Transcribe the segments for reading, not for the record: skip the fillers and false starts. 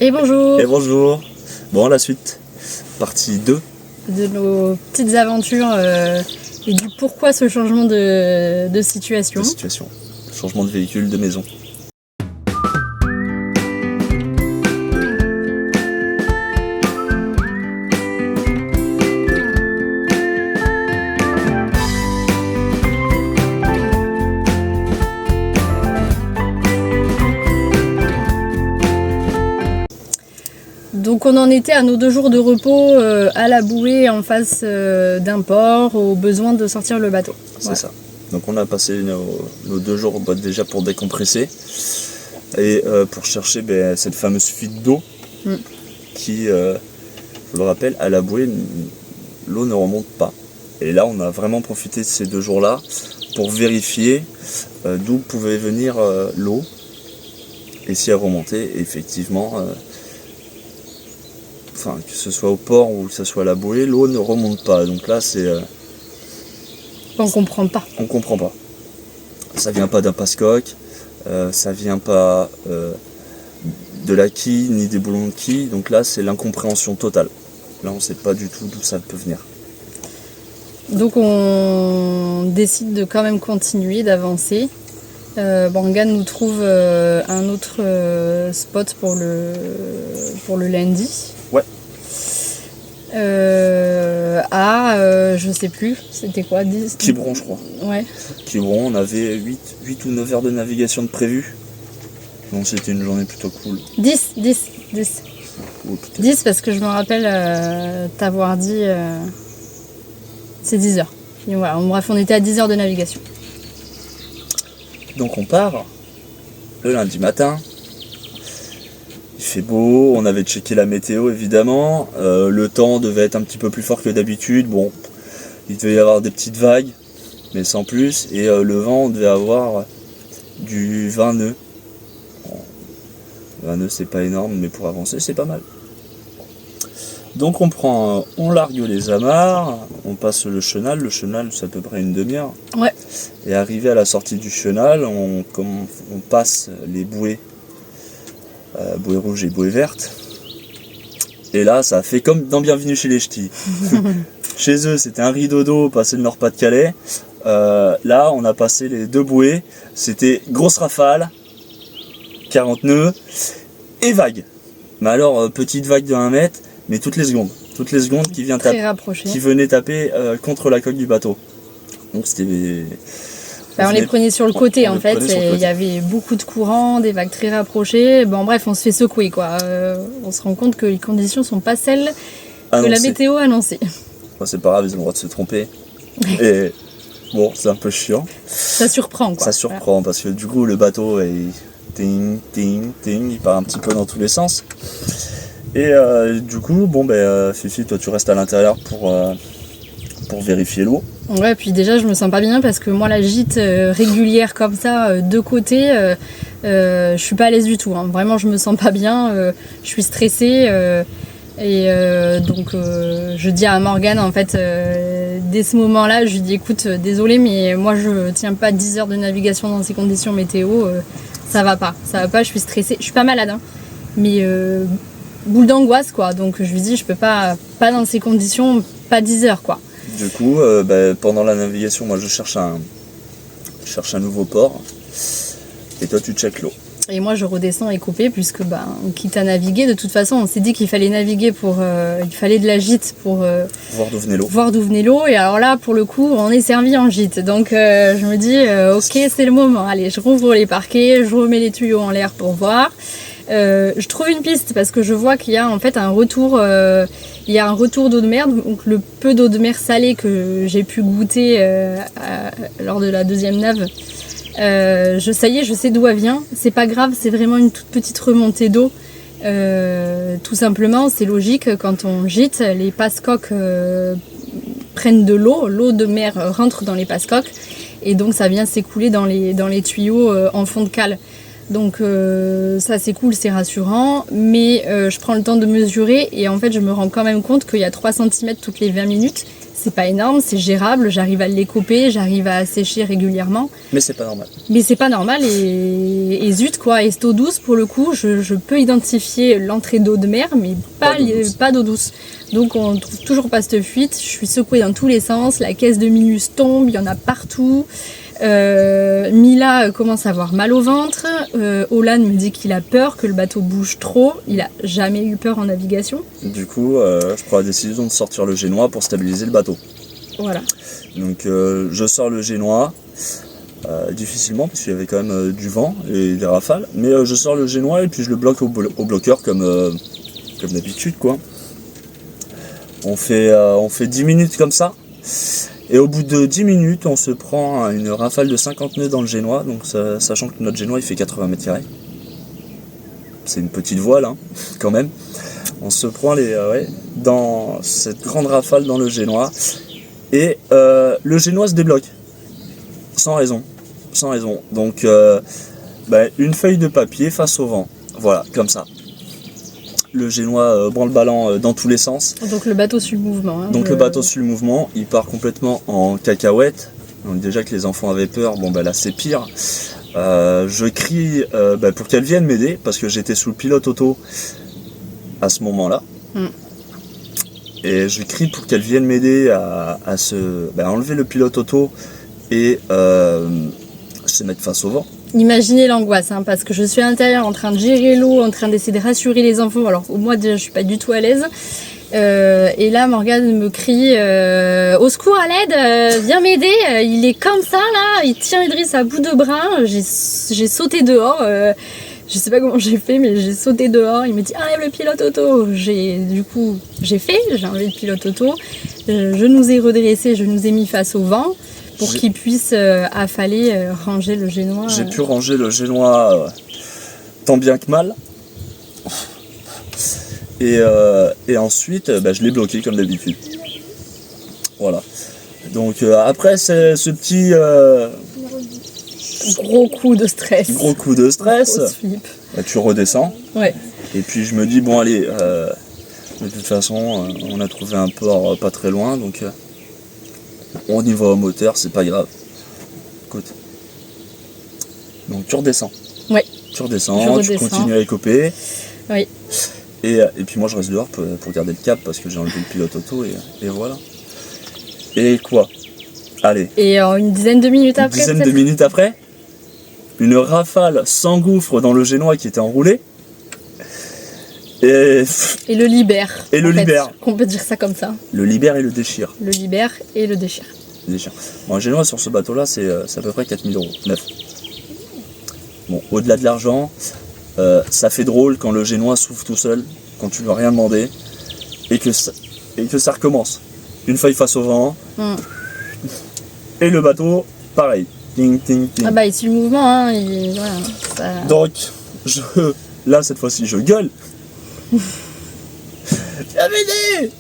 Et bonjour. Et bonjour. Bon, la suite, partie 2. De nos petites aventures et du pourquoi ce changement de situation. Changement de véhicule, de maison. Donc on en était à nos 2 jours de repos à la bouée en face d'un port, au besoin de sortir le bateau. C'est ça. Donc on a passé nos 2 jours déjà pour décompresser et pour chercher cette fameuse fuite d'eau qui, je le rappelle, à la bouée, l'eau ne remonte pas. Et là on a vraiment profité de ces 2 jours-là pour vérifier d'où pouvait venir l'eau et si elle remontait effectivement. Que ce soit au port ou que ce soit à la bouée, l'eau ne remonte pas. Donc là, c'est... On comprend pas. On comprend pas. Ça vient pas d'un passe-coque, ça vient pas de la quille, ni des boulons de quille. Donc là, c'est l'incompréhension totale. Là, on sait pas du tout d'où ça peut venir. Donc on décide de quand même continuer, d'avancer. Bangan nous trouve un autre spot pour le lundi. Ouais. Je sais plus, c'était quoi, 10 Quiberon, je crois. Ouais. Quiberon, on avait 8 ou 9 heures de navigation de prévu. Donc c'était une journée plutôt cool. 10. Oh, 10 parce que je me rappelle t'avoir dit c'est 10 heures. Et voilà, bref, on était à 10 heures de navigation. Donc on part le lundi matin. Il fait beau, on avait checké la météo évidemment. Le temps devait être un petit peu plus fort que d'habitude. Bon, il devait y avoir des petites vagues, mais sans plus. Et le vent, on devait avoir du 20 nœuds. Bon, 20 nœuds, c'est pas énorme, mais pour avancer, c'est pas mal. Donc on largue les amarres, on passe le chenal. Le chenal, c'est à peu près une demi-heure. Ouais. Et arrivé à la sortie du chenal, on passe les bouées. Bouée rouge et bouée verte. Et là, ça a fait comme dans Bienvenue chez les Ch'tis. Chez eux, c'était un rideau d'eau passé le Nord-Pas-de-Calais. Là, on a passé les 2 bouées. C'était grosse rafale, 40 nœuds et vague. Mais alors, petite vague de 1 mètre, mais toutes les secondes qui venait taper contre la coque du bateau. Donc c'était... on les prenait sur le côté en fait, il y avait beaucoup de courant, des vagues très rapprochées. Bon bref, on se fait secouer quoi. On se rend compte que les conditions sont pas celles que la météo annonçait. Bon, c'est pas grave, ils ont le droit de se tromper. Et bon, c'est un peu chiant. Ça surprend quoi. Ça surprend parce que du coup le bateau est ting, il part un petit peu dans tous les sens. Et du coup, Fifi, toi tu restes à l'intérieur pour vérifier l'eau. Ouais, puis déjà je me sens pas bien parce que moi la gîte régulière comme ça, de côté, je suis pas à l'aise du tout. Hein. Vraiment je me sens pas bien, je suis stressée donc je dis à Morgane en fait dès ce moment-là, je lui dis écoute, désolée mais moi je tiens pas 10 heures de navigation dans ces conditions météo, ça va pas, je suis stressée, je suis pas malade hein, mais boule d'angoisse quoi, donc je lui dis je peux pas dans ces conditions, pas 10 heures quoi. Du coup, pendant la navigation, moi je cherche un nouveau port et toi tu checkes l'eau. Et moi je redescends et couper puisque on quitte à naviguer. De toute façon, on s'est dit qu'il fallait naviguer il fallait de la gîte pour voir d'où venait l'eau. Et alors là, pour le coup, on est servi en gîte. Donc je me dis, ok, c'est le moment. Allez, je rouvre les parquets, je remets les tuyaux en l'air pour voir. Je trouve une piste parce que je vois qu'il y a en fait un retour d'eau de mer, donc le peu d'eau de mer salée que j'ai pu goûter lors de la 2e nave. Je sais d'où elle vient, c'est pas grave, c'est vraiment une toute petite remontée d'eau. Tout simplement, c'est logique, quand on gîte, les passe-coques prennent de l'eau de mer rentre dans les passe-coques et donc ça vient s'écouler dans les tuyaux en fond de cale. Donc ça c'est cool, c'est rassurant, mais je prends le temps de mesurer et en fait je me rends quand même compte qu'il y a 3 cm toutes les 20 minutes. C'est pas énorme, c'est gérable, j'arrive à l'écoper, j'arrive à sécher régulièrement. Mais c'est pas normal. Mais c'est pas normal et zut quoi. Et cette eau douce, pour le coup, je peux identifier l'entrée d'eau de mer, mais pas d'eau douce. Donc on ne trouve toujours pas cette fuite. Je suis secouée dans tous les sens, la caisse de Minus tombe, il y en a partout. Mila commence à avoir mal au ventre. Olan me dit qu'il a peur, que le bateau bouge trop. Il a jamais eu peur en navigation. Du coup, je prends la décision de sortir le génois pour stabiliser le bateau. Voilà. Donc je sors le génois, difficilement parce qu'il y avait quand même du vent et des rafales. Mais je sors le génois et puis je le bloque au bloqueur comme d'habitude quoi. On fait 10 minutes comme ça. Et au bout de 10 minutes, on se prend une rafale de 50 nœuds dans le génois, donc sachant que notre génois il fait 80 mètres carrés. C'est une petite voile, hein, quand même. On se prend dans cette grande rafale dans le génois, et le génois se débloque. Sans raison. Donc, une feuille de papier face au vent. Voilà, comme ça. Le génois branle-ballant dans tous les sens. Donc le bateau suit le mouvement. Donc le bateau suit le mouvement, il part complètement en cacahuète. Donc déjà que les enfants avaient peur, là c'est pire. Je crie pour qu'elle vienne m'aider parce que j'étais sous le pilote auto à ce moment-là. Et je crie pour qu'elle vienne m'aider à enlever le pilote auto et se mettre face au vent. Imaginez l'angoisse, parce que je suis à l'intérieur en train de gérer l'eau, en train d'essayer de rassurer les enfants. Alors moi déjà je suis pas du tout à l'aise. Et là Morgane me crie au secours à l'aide, viens m'aider, il est comme ça là, il tient Idriss à bout de bras. J'ai sauté dehors, je sais pas comment j'ai fait mais j'ai sauté dehors. Il me dit enlève le pilote auto. J'ai enlevé le pilote auto, je nous ai redressés, je nous ai mis face au vent. Pour qu'il puisse affaler, ranger le génois. J'ai pu ranger le génois tant bien que mal. Et ensuite, je l'ai bloqué comme d'habitude. Voilà. Donc après ce petit... gros coup de stress. Grosse flip. Tu redescends. Ouais. Et puis je me dis, bon allez, de toute façon, on a trouvé un port pas très loin, donc... on y va au moteur, c'est pas grave. Écoute. Donc tu redescends. Ouais. Tu continues à écoper. Oui. Et puis moi je reste dehors pour garder le cap parce que j'ai enlevé le pilote auto et voilà. Et quoi? Allez. Et une dizaine de minutes après, une rafale s'engouffre dans le génois qui était enroulé. Et le libère. Qu'on peut dire ça comme ça. Le libère et le déchire. Bon, un génois sur ce bateau-là, c'est à peu près 4000 €, neuf. Bon, au-delà de l'argent, ça fait drôle quand le génois s'ouvre tout seul, quand tu lui as rien demandé, et que ça recommence. Une feuille face au vent, et le bateau, pareil. Ting, ting, ting. Ah il suit le mouvement, ça... Donc, là, cette fois-ci, je gueule. Viens m'aider!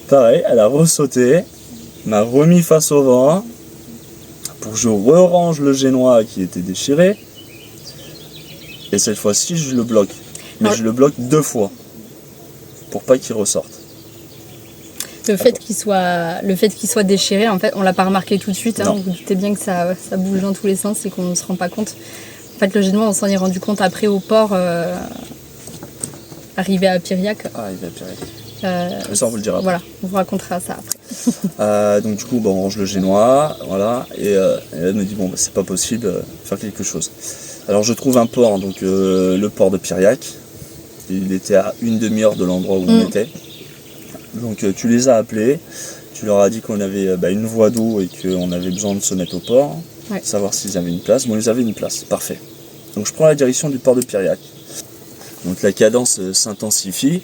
Pareil, elle a ressauté, m'a remis face au vent pour que je re-range le génois qui était déchiré. Et cette fois-ci, je le bloque. Mais je le bloque 2 fois pour pas qu'il ressorte. Le fait qu'il soit déchiré, en fait, on l'a pas remarqué tout de suite. Vous vous doutez bien que ça bouge dans tous les sens et qu'on ne se rend pas compte. En fait, le génois, on s'en est rendu compte après au port. Arrivé à Piriac. Ça, on vous le dira. Voilà, on vous racontera ça après. Donc du coup, on range le génois, voilà, et elle me dit c'est pas possible, faire quelque chose. Alors je trouve un port, donc le port de Piriac. Il était à une demi-heure de l'endroit où on était. Donc tu les as appelés, tu leur as dit qu'on avait une voie d'eau et qu'on avait besoin de se mettre au port, savoir s'ils avaient une place. Bon, ils avaient une place, parfait. Donc je prends la direction du port de Piriac. Donc la cadence s'intensifie.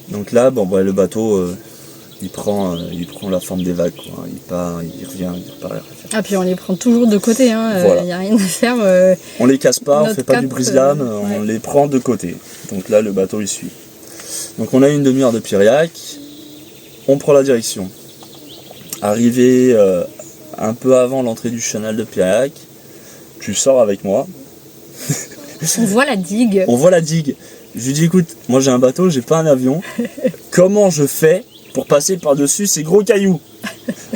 Donc là, le bateau, il prend la forme des vagues, quoi. Il part, il revient, il repart. Ah puis on les prend toujours de côté, Voilà. Y a rien à faire. On les casse pas, on fait pas du brise-lames, on les prend de côté. Donc là, le bateau il suit. Donc on a une demi-heure de Piriac, on prend la direction. Arrivé un peu avant l'entrée du chenal de Piriac, tu sors avec moi. On voit la digue. On voit la digue. Je lui dis, écoute, moi j'ai un bateau, j'ai pas un avion. Comment je fais pour passer par-dessus ces gros cailloux?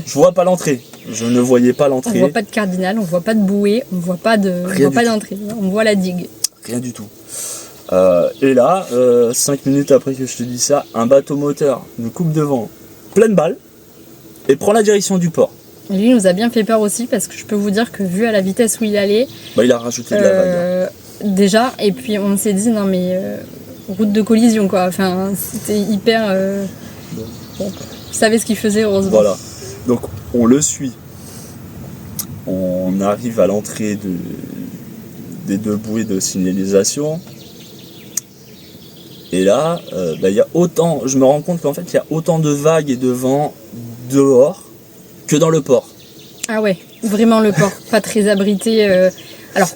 Je vois pas l'entrée. Je ne voyais pas l'entrée. On voit pas de cardinal, on voit pas de bouée, on voit pas d'entrée. On voit la digue. Rien du tout. Et là, 5 minutes après que je te dis ça, un bateau moteur nous coupe devant, pleine balle, et prend la direction du port. Et lui nous a bien fait peur aussi parce que je peux vous dire que vu à la vitesse où il allait, il a rajouté de la vague. Déjà, et puis on s'est dit non mais route de collision quoi. Enfin c'était hyper. Bon, il savait ce qu'il faisait heureusement. Voilà. Donc on le suit. On arrive à l'entrée des 2 bouées de signalisation. Et là, y a autant, je me rends compte qu'en fait, il y a autant de vagues et de vent dehors que dans le port. Ah ouais, vraiment le port, pas très abrité. Alors,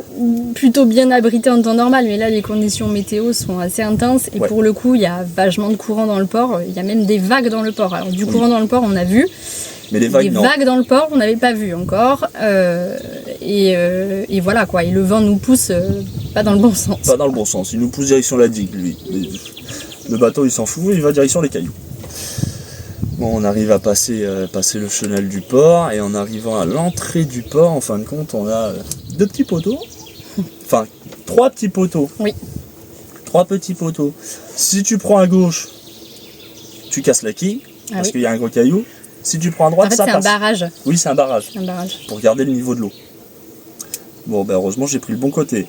plutôt bien abrité en temps normal, mais là, les conditions météo sont assez intenses. Et pour le coup, il y a vachement de courant dans le port. Il y a même des vagues dans le port. Alors, du courant dans le port, on a vu. Mais les vagues, vagues dans le port, on n'avait pas vu encore. Et voilà quoi. Et le vent nous pousse pas dans le bon sens. Pas dans le bon sens. Il nous pousse direction la digue, lui. Le bateau, il s'en fout, il va direction les cailloux. Bon, on arrive à passer le chenal du port. Et en arrivant à l'entrée du port, en fin de compte, on a 2 petits poteaux. Enfin, 3 petits poteaux. Oui. 3 petits poteaux. Si tu prends à gauche, tu casses la quille. Parce qu'il y a un gros caillou. Si tu prends à droite, en fait, ça passe. C'est un barrage. Oui, c'est un barrage. Un barrage. Pour garder le niveau de l'eau. Bon, heureusement, j'ai pris le bon côté.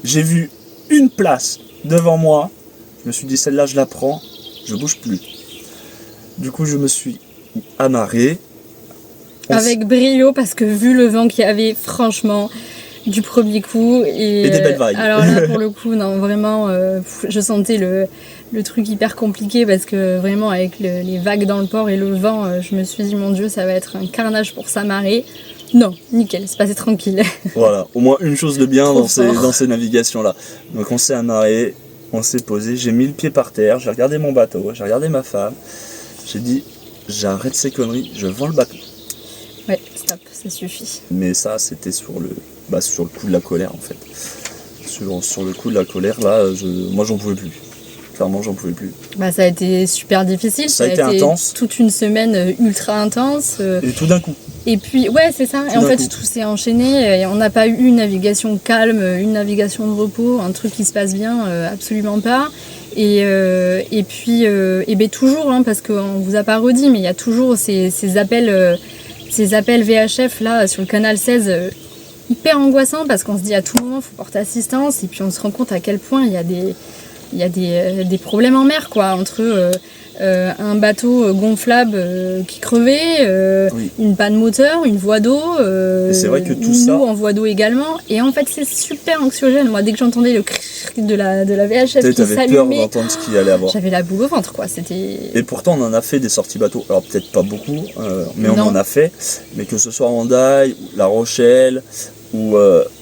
J'ai vu une place devant moi. Je me suis dit, celle-là, je la prends. Je bouge plus. Du coup, je me suis amarré. Avec brio, parce que vu le vent qu'il y avait, franchement, du premier coup. Et des belles vagues. Alors là, pour le coup, non, vraiment, je sentais le truc hyper compliqué parce que vraiment avec les vagues dans le port et le vent, je me suis dit mon Dieu, ça va être un carnage pour s'amarrer. Non, nickel, c'est passé tranquille. Voilà, au moins une chose de bien dans ces navigations-là. Donc on s'est amarré, on s'est posé, j'ai mis le pied par terre, j'ai regardé mon bateau, j'ai regardé ma femme, j'ai dit j'arrête ces conneries, je vends le bateau. Ouais, stop, ça suffit. Mais ça, c'était sur le coup de la colère en fait. Sur le coup de la colère, là, moi j'en pouvais plus. Clairement, j'en pouvais plus. Ça a été super difficile. Ça a été intense. Toute une semaine ultra intense. Et tout d'un coup. Et puis, ouais, c'est ça. Et en fait, tout s'est enchaîné. Et on n'a pas eu une navigation calme, une navigation de repos, un truc qui se passe bien, absolument pas. Et puis, toujours, parce qu'on vous a pas redit, mais il y a toujours ces appels VHF là sur le canal 16. Hyper angoissant parce qu'on se dit à tout moment il faut porter assistance et puis on se rend compte à quel point il y a des problèmes en mer quoi, entre un bateau gonflable qui crevait, une panne moteur, une voie d'eau, c'est vrai que tout nous ça en voie d'eau également, et en fait c'est super anxiogène. Moi dès que j'entendais le cri de la VHF qui s'allumait, peur d'entendre ce qu'il allait avoir. J'avais la boule au ventre quoi. Et pourtant on en a fait des sorties bateaux, alors peut-être pas beaucoup, mais on en a fait, mais que ce soit Hendaye, La Rochelle ou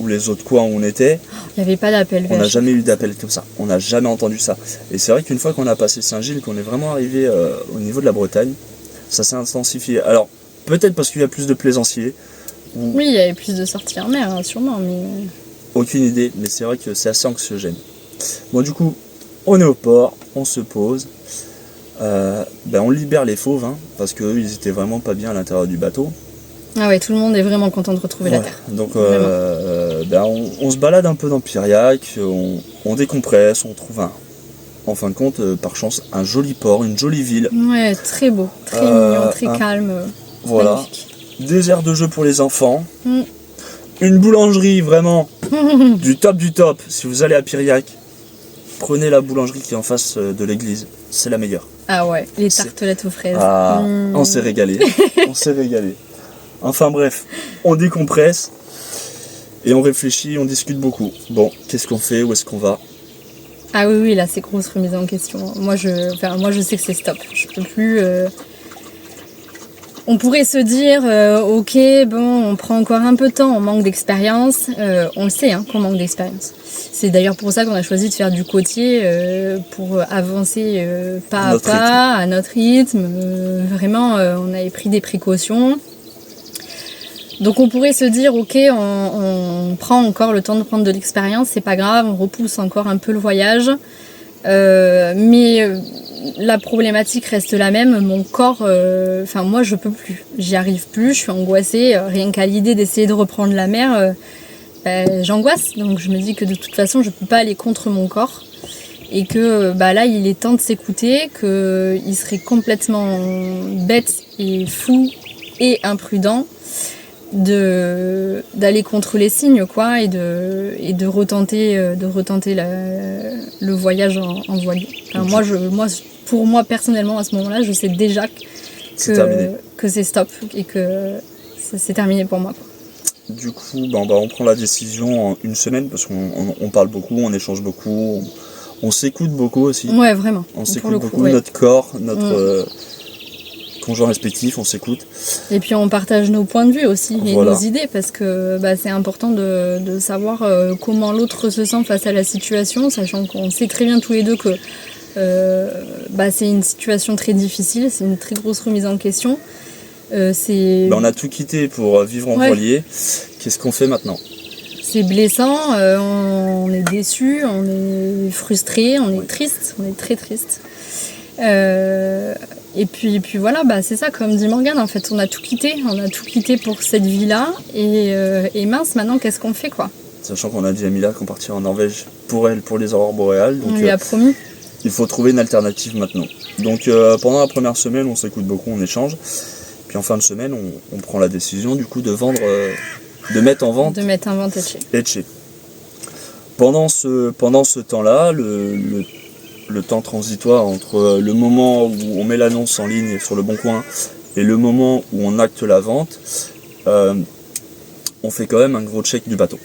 les autres coins où on était, il n'y avait pas d'appel VHF. On n'a jamais eu d'appel comme ça, on n'a jamais entendu ça. Et c'est vrai qu'une fois qu'on a passé Saint-Gilles, qu'on est vraiment arrivé au niveau de la Bretagne, ça s'est intensifié. Alors peut-être parce qu'il y a plus de plaisanciers. Oui, il y avait plus de sorties en mer, sûrement, mais... Aucune idée, mais c'est vrai que c'est assez anxiogène. Bon, du coup, on est au port, on se pose, on libère les fauves, parce qu'eux, ils étaient vraiment pas bien à l'intérieur du bateau. Ah ouais, tout le monde est vraiment content de retrouver la terre. Donc on se balade un peu dans Piriac, on décompresse, on trouve en fin de compte, par chance, un joli port, une jolie ville. Ouais, très beau, très mignon, très calme. Voilà. Magnifique. Des aires de jeu pour les enfants. Une boulangerie vraiment du top. Si vous allez à Piriac, prenez la boulangerie qui est en face de l'église. C'est la meilleure. Ah ouais, les tartelettes aux fraises. On s'est régalé. Enfin bref, on décompresse et on réfléchit, on discute beaucoup. Bon, qu'est-ce qu'on fait? Où est-ce qu'on va? Ah oui, là c'est grosse remise en question. Moi je sais que c'est stop. Je peux plus... On pourrait se dire, ok, bon, on prend encore un peu de temps, on manque d'expérience. On le sait qu'on manque d'expérience. C'est d'ailleurs pour ça qu'on a choisi de faire du côtier, pour avancer pas à pas, à notre rythme. Vraiment, on avait pris des précautions. Donc on pourrait se dire, ok, on prend encore le temps de prendre de l'expérience, c'est pas grave, on repousse encore un peu le voyage. Mais la problématique reste la même, mon corps, moi je peux plus, j'y arrive plus, je suis angoissée, rien qu'à l'idée d'essayer de reprendre la mer, j'angoisse. Donc je me dis que de toute façon je peux pas aller contre mon corps. Et que là il est temps de s'écouter, qu'il serait complètement bête et fou et imprudent d'aller contre les signes, quoi, et de retenter le voyage en voilier. Enfin, pour moi personnellement à ce moment-là, je sais déjà que c'est stop et que c'est terminé pour moi, quoi. Du coup, on prend la décision en une semaine parce qu'on parle beaucoup, on échange beaucoup, on s'écoute beaucoup aussi. Ouais, vraiment. On s'écoute beaucoup, ouais. Notre corps, notre conjoint respectif, on s'écoute. Et puis on partage nos points de vue aussi et voilà. nos idées parce que c'est important de savoir comment l'autre se sent face à la situation, sachant qu'on sait très bien tous les deux que c'est une situation très difficile, c'est une très grosse remise en question. On a tout quitté pour vivre en voilier. Qu'est-ce qu'on fait maintenant ? C'est blessant, on est déçu, on est frustré, on est triste, on est très triste. Et puis voilà, c'est ça, comme dit Morgane, en fait, on a tout quitté pour cette vie-là, et mince, maintenant, qu'est-ce qu'on fait, quoi ? Sachant qu'on a dit à Mila qu'on partirait en Norvège pour les aurores boréales. Donc, on lui a promis. Il faut trouver une alternative maintenant. Donc pendant la première semaine, on s'écoute beaucoup, on échange. Puis en fin de semaine, on prend la décision du coup de vendre, de mettre en vente Etche. Pendant ce temps-là, le temps transitoire entre le moment où on met l'annonce en ligne sur le Bon Coin et le moment où on acte la vente, on fait quand même un gros check du bateau.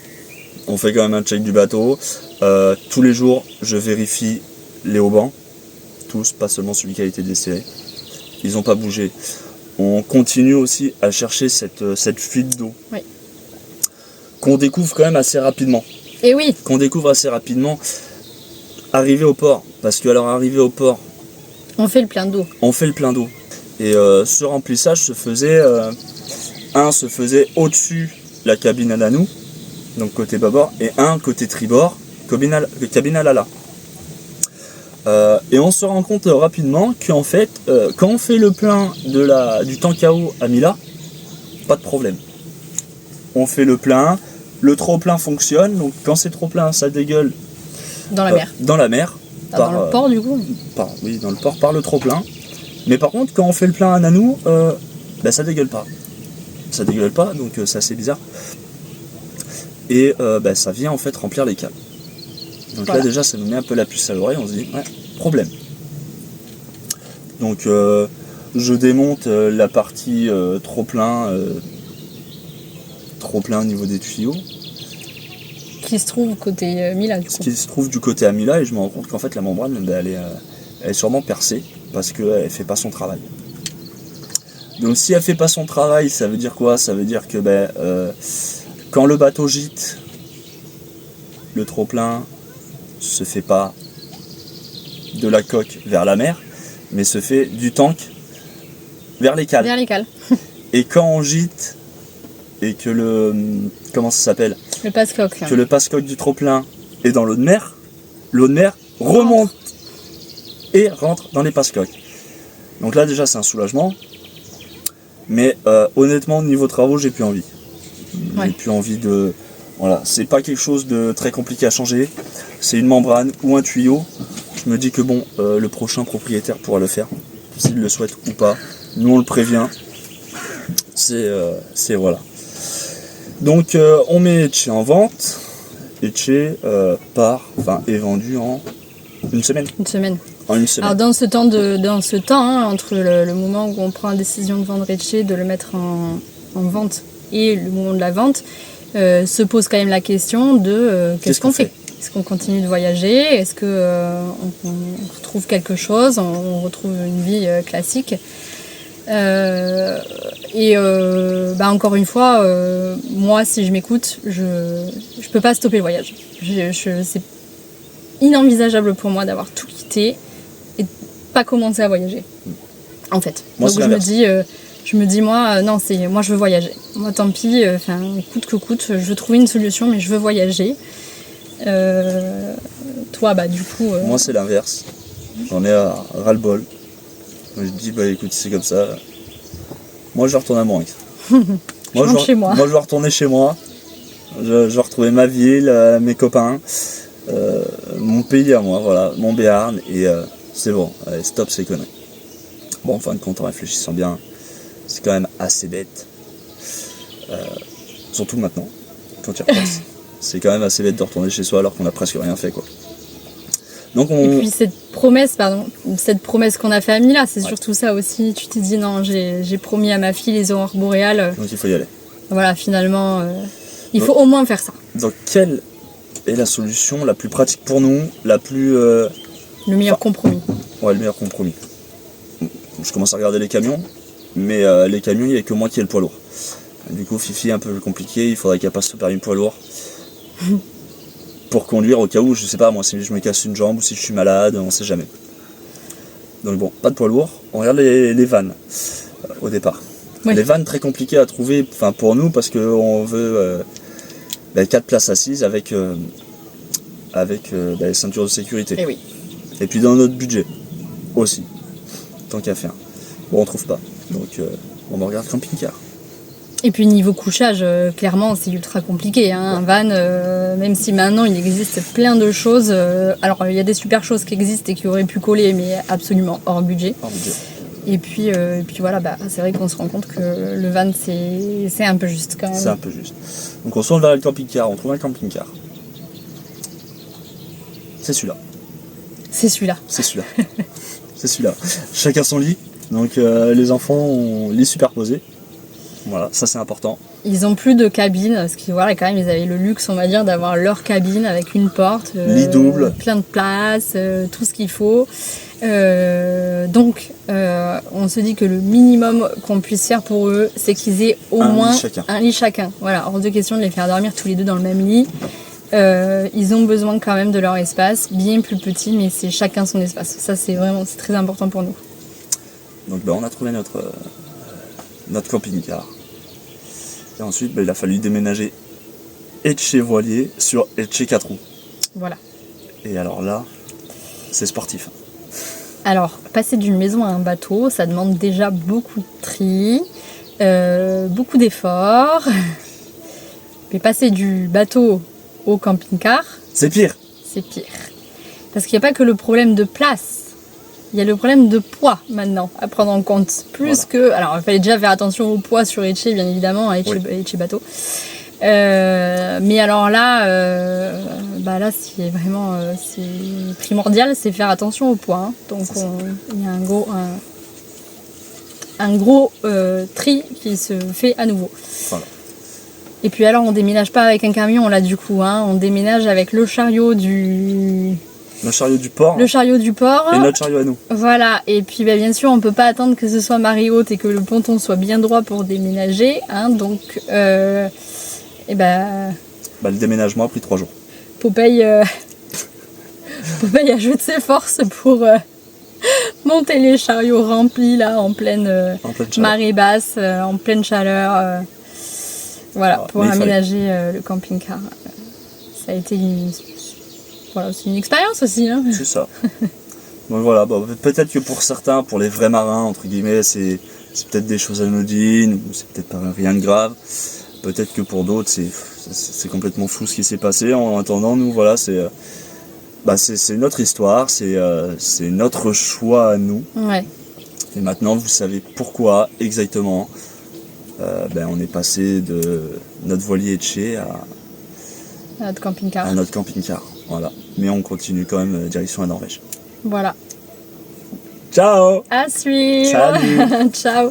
Tous les jours, je vérifie les haubans, tous, pas seulement celui qui a été desserré. Ils n'ont pas bougé. On continue aussi à chercher cette fuite d'eau. Oui. Qu'on découvre quand même assez rapidement. Et oui. Arrivé au port. Parce que alors arrivé au port, on fait le plein d'eau. Et ce remplissage se faisait au-dessus la cabine à Nanou, donc côté bâbord, et un côté tribord, cabine à Lala. Et on se rend compte rapidement qu'en fait, quand on fait le plein du tank à eau à Mila, pas de problème. On fait le plein, le trop-plein fonctionne, donc quand c'est trop plein, ça dégueule dans la mer. Dans la mer. Dans le port du coup. Oui, dans le port par le trop-plein. Mais par contre, quand on fait le plein à Nanou, ça dégueule pas. Ça dégueule pas, donc c'est assez bizarre. Et ça vient en fait remplir les cales. Donc voilà. Là déjà ça nous met un peu la puce à l'oreille, on se dit ouais, problème. Donc je démonte la partie trop plein au niveau des tuyaux. Qui se trouve côté Mila du coup. Qui se trouve du côté à Mila, et je me rends compte qu'en fait la membrane elle est sûrement percée parce qu'elle fait pas son travail. Donc si elle fait pas son travail, ça veut dire quoi ? Ça veut dire que quand le bateau gîte, le trop plein se fait pas de la coque vers la mer, mais se fait du tank vers les cales. Et quand on gîte et que le passe-coque du trop-plein est dans l'eau de mer remonte et rentre dans les passe-coques. Donc là déjà c'est un soulagement, mais honnêtement niveau travaux j'ai plus envie. Ouais. J'ai plus envie de... Voilà, c'est pas quelque chose de très compliqué à changer, c'est une membrane ou un tuyau. Je me dis que le prochain propriétaire pourra le faire, s'il le souhaite ou pas. Nous on le prévient. C'est voilà. Donc on met Etche en vente. Etche est vendu en une semaine. En une semaine. Alors dans ce temps, entre le moment où on prend la décision de vendre Etche, de le mettre en vente et le moment de la vente, se pose quand même la question de qu'est-ce qu'on fait ? Est-ce qu'on continue de voyager ? Est-ce qu'on retrouve quelque chose ? On retrouve une vie classique ? Encore une fois, moi, si je m'écoute, je peux pas stopper le voyage. C'est inenvisageable pour moi d'avoir tout quitté et de pas commencer à voyager. En fait. Moi, donc je me dis, Je me dis, moi, non, moi, je veux voyager. Moi, tant pis, coûte que coûte, je veux trouver une solution, mais je veux voyager. Toi, du coup... Moi, c'est l'inverse. J'en ai ras-le-bol. Je dis, écoute, c'est comme ça. Moi, je vais retourner à Maurice. Moi, je vais retourner chez moi. Je vais retrouver ma ville, mes copains, mon pays à moi, voilà, mon Béarn, et c'est bon, allez, stop ces conneries. Bon, en fin de compte, en réfléchissant bien, c'est quand même assez bête. Surtout maintenant, quand tu y repenses. C'est quand même assez bête de retourner chez soi alors qu'on a presque rien fait, quoi. Donc Et puis cette promesse qu'on a fait à Mila, c'est surtout ça aussi. Tu t'es dit non, j'ai promis à ma fille les aurores boréales. Donc il faut y aller. Voilà, finalement, il faut au moins faire ça. Donc quelle est la solution la plus pratique pour nous, la plus... Le meilleur compromis. Ouais, le meilleur compromis. Je commence à regarder les camions, mais les camions, il n'y a que moi qui ai le poids lourd. Du coup, Fifi est un peu compliqué, il faudrait qu'elle passe son permis poids lourd. Pour conduire au cas où, je sais pas moi, si je me casse une jambe ou si je suis malade, on sait jamais. Donc bon, pas de poids lourd. On regarde les vannes au départ. Oui. Les vannes très compliquées à trouver, pour nous, parce qu'on veut 4 places assises avec les ceintures de sécurité. Et oui. Et puis dans notre budget aussi, tant qu'à faire. Bon, on trouve pas. Donc on regarde camping-car. Et puis niveau couchage, clairement c'est ultra compliqué. Hein. Un van, même si maintenant il existe plein de choses. Alors il y a des super choses qui existent et qui auraient pu coller, mais absolument hors budget. Hors budget. Et puis voilà, c'est vrai qu'on se rend compte que le van c'est un peu juste quand même. C'est un peu juste. Donc on se tourne vers le camping-car, on trouve un camping-car. C'est celui-là. C'est celui-là. C'est celui-là. C'est celui-là. Chacun son lit. Donc les enfants ont lit superposé. Voilà, ça c'est important. Ils ont plus de cabine, parce qu'ils voilà, quand même ils avaient le luxe, on va dire, d'avoir leur cabine avec une porte, lit double, plein de place, tout ce qu'il faut. Donc on se dit que le minimum qu'on puisse faire pour eux, c'est qu'ils aient au moins un lit chacun. Voilà, hors de question de les faire dormir tous les deux dans le même lit. Ils ont besoin quand même de leur espace, bien plus petit, mais c'est chacun son espace. Ça c'est très important pour nous. Donc on a trouvé notre camping-car. Et ensuite, il a fallu déménager Etche voilier sur Etche 4 roues. Voilà. Et alors là, c'est sportif. Alors, passer d'une maison à un bateau, ça demande déjà beaucoup de tri, beaucoup d'efforts. Mais passer du bateau au camping-car... C'est pire. C'est pire. Parce qu'il n'y a pas que le problème de place. Il y a le problème de poids maintenant à prendre en compte. Alors, il fallait déjà faire attention au poids sur Etche, bien évidemment, à Etche bateau. Mais alors là, là c'est vraiment c'est primordial, c'est faire attention au poids. Hein. Donc, il y a un gros tri qui se fait à nouveau. Voilà. Et puis alors, on déménage pas avec un camion là du coup. Hein. On déménage avec le chariot du... Le chariot du port. Le chariot du port. Et notre chariot à nous. Voilà. Et puis bien sûr, on ne peut pas attendre que ce soit marée haute et que le ponton soit bien droit pour déménager. Hein. Donc, le déménagement a pris 3 jours. Popeye a joué de ses forces pour monter les chariots remplis là en pleine marée basse, en pleine chaleur. Pour aménager le camping-car. Ça a été c'est une expérience aussi. Hein. C'est ça. Donc voilà, peut-être que pour certains, pour les vrais marins, entre guillemets, c'est peut-être des choses anodines, ou c'est peut-être pas rien de grave. Peut-être que pour d'autres, c'est complètement fou ce qui s'est passé. En attendant, nous, voilà, c'est notre histoire, c'est notre choix à nous. Ouais. Et maintenant, vous savez pourquoi exactement on est passé de notre voilier Etche à notre camping-car. À notre camping-car, voilà. Mais on continue quand même direction la Norvège. Voilà. Ciao. À suivre. Salut. Ciao.